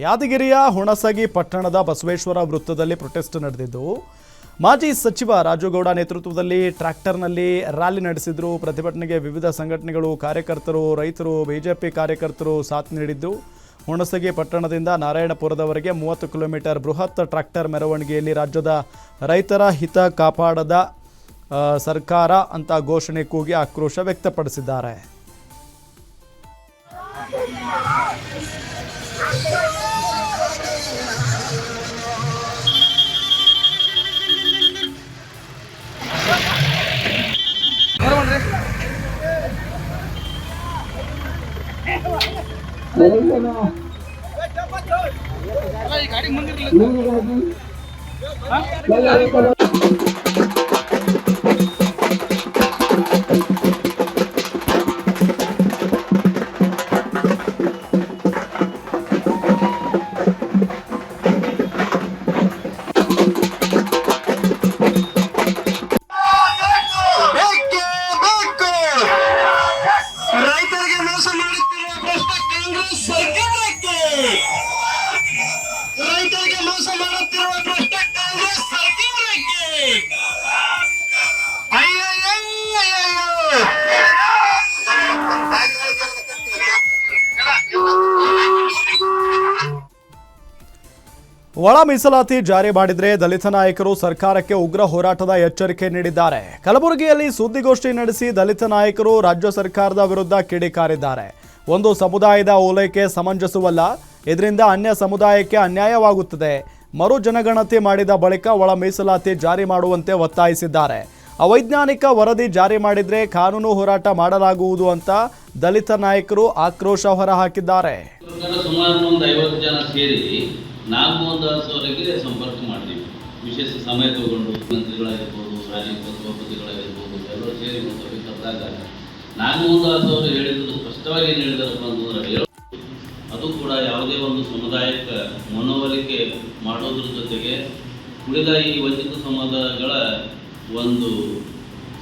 ಯಾದಗಿರಿಯ ಹುಣಸಗಿ ಪಟ್ಟಣದ ಬಸವೇಶ್ವರ ವೃತ್ತದಲ್ಲಿ ಪ್ರೊಟೆಸ್ಟ್ ನಡೆದಿದ್ದು ಮಾಜಿ ಸಚಿವ ರಾಜುಗೌಡ ನೇತೃತ್ವದಲ್ಲಿ ಟ್ರ್ಯಾಕ್ಟರ್ನಲ್ಲಿ ರ್ಯಾಲಿ ನಡೆಸಿದ್ರು. ಪ್ರತಿಭಟನೆಗೆ ವಿವಿಧ ಸಂಘಟನೆಗಳು, ಕಾರ್ಯಕರ್ತರು, ರೈತರು, ಬಿಜೆಪಿ ಕಾರ್ಯಕರ್ತರು ಸಾಥ್ ನೀಡಿದ್ದು ಹುಣಸಗಿ ಪಟ್ಟಣದಿಂದ ನಾರಾಯಣಪುರದವರೆಗೆ 30 ಕಿಲೋಮೀಟರ್ ಬೃಹತ್ ಟ್ರ್ಯಾಕ್ಟರ್ ಮೆರವಣಿಗೆಯಲ್ಲಿ ರಾಜ್ಯದ ರೈತರ ಹಿತ ಕಾಪಾಡದ ಸರ್ಕಾರ ಅಂತ ಘೋಷಣೆ ಕೂಗಿ ಆಕ್ರೋಶ ವ್ಯಕ್ತಪಡಿಸಿದ್ದಾರೆ. ಗಾಡಿ ಮುಂದಿರಲಿ ಒಳ ಮೀಸಲಾತಿ ಜಾರಿ ಮಾಡಿದ್ರೆ ದಲಿತ ನಾಯಕರು ಸರ್ಕಾರಕ್ಕೆ ಉಗ್ರ ಹೋರಾಟದ ಎಚ್ಚರಿಕೆ ನೀಡಿದ್ದಾರೆ. ಕಲಬುರಗಿಯಲ್ಲಿ ಸುದ್ದಿಗೋಷ್ಠಿ ನಡೆಸಿ ದಲಿತ ನಾಯಕರು ರಾಜ್ಯ ಸರ್ಕಾರದ ವಿರುದ್ಧ ಕಿಡಿಕಾರಿದ್ದಾರೆ. ಒಂದು ಸಮುದಾಯದ ಓಲೈಕೆ ಸಮಂಜಸವಲ್ಲ, ಇದರಿಂದ ಅನ್ಯ ಸಮುದಾಯಕ್ಕೆ ಅನ್ಯಾಯವಾಗುತ್ತದೆ. ಮರು ಜನಗಣತಿ ಮಾಡಿದ ಬಳಿಕ ಒಳ ಮೀಸಲಾತಿ ಜಾರಿ ಮಾಡುವಂತೆ ಒತ್ತಾಯಿಸಿದ್ದಾರೆ. ಅವೈಜ್ಞಾನಿಕ ವರದಿ ಜಾರಿ ಮಾಡಿದ್ರೆ ಕಾನೂನು ಹೋರಾಟ ಮಾಡಲಾಗುವುದು ಅಂತ ದಲಿತ ನಾಯಕರು ಆಕ್ರೋಶ ಹೊರಹಾಕಿದ್ದಾರೆ. ನಾಗಮೋಹನ್ ದಾಸ್ ಅವರಿಗೆ ಸಂಪರ್ಕ ಮಾಡಿದ್ವಿ. ವಿಶೇಷ ಸಮಯ ತಗೊಂಡು ಮಂತ್ರಿಗಳಾಗಿರ್ಬೋದು, ರಾಜಕೀಯ ಸಭಾಪತಿಗಳಾಗಿರ್ಬೋದು, ಎಲ್ಲರೂ ಸೇರಿ ಮಾತಾಡಿ ಕರೆದಾಗ ನಾಗಮೋಹನ್ ದಾಸ್ ಅವರು ಹೇಳಿದ್ರು ಸ್ಪಷ್ಟವಾಗಿ ಏನು ಹೇಳಿದಾರಪ್ಪ ಅಂತಂದ್ರೆ, ಅದು ಕೂಡ ಯಾವುದೇ ಒಂದು ಸಮುದಾಯಕ್ಕೆ ಮನವೊಲಿಕೆ ಮಾಡೋದ್ರ ಜೊತೆಗೆ ಉಳಿದ ಈ ವಂಚಿತ ಸಮಾಜಗಳ ಒಂದು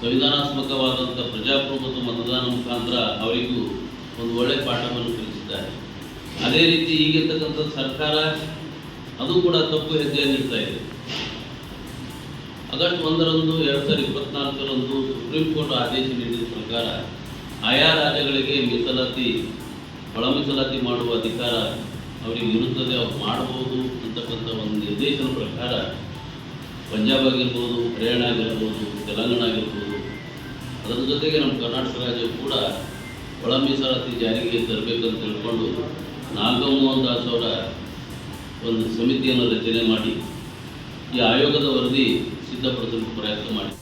ಸಂವಿಧಾನಾತ್ಮಕವಾದಂಥ ಪ್ರಜಾಪ್ರಭುತ್ವ ಮತದಾನ ಮುಖಾಂತರ ಅವರಿಗೂ ಒಂದು ಒಳ್ಳೆಯ ಪಾಠವನ್ನು ಕಲಿಸಿದ್ದಾರೆ. ಅದೇ ರೀತಿ ಈಗಿರ್ತಕ್ಕಂಥ ಸರ್ಕಾರ ಅದು ಕೂಡ ತಪ್ಪು ಹೆಜ್ಜೆಯನ್ನಿಡ್ತಾ ಇದೆ. ಆಗಸ್ಟ್ 1ರಂದು 2024ರಂದು ಸುಪ್ರೀಂ ಕೋರ್ಟ್ ಆದೇಶ ನೀಡಿದ ಪ್ರಕಾರ ಆಯಾ ರಾಜ್ಯಗಳಿಗೆ ಒಳ ಮೀಸಲಾತಿ ಮಾಡುವ ಅಧಿಕಾರ ಅವರಿಗೆ ಇರುತ್ತದೆ, ಅವ್ರು ಮಾಡಬಹುದು ಅಂತಕ್ಕಂಥ ಒಂದು ನಿರ್ದೇಶನ ಪ್ರಕಾರ ಪಂಜಾಬ್ ಆಗಿರ್ಬೋದು, ಹರಿಯಾಣ ಆಗಿರ್ಬೋದು, ತೆಲಂಗಾಣ ಆಗಿರ್ಬೋದು, ಅದರ ಜೊತೆಗೆ ನಮ್ಮ ಕರ್ನಾಟಕ ರಾಜ್ಯ ಕೂಡ ಒಳ ಮೀಸಲಾತಿ ಜಾರಿಗೆ ತರಬೇಕಂತ ತಿಳ್ಕೊಂಡು ನಾಗಮೋಹನ್ ದಾಸ್ ಅವರ ಒಂದು ಸಮಿತಿಯನ್ನು ರಚನೆ ಮಾಡಿ ಈ ಆಯೋಗದ ವರದಿ ಸಿದ್ಧಪಡಿಸಲು ಪ್ರಯತ್ನ ಮಾಡಿ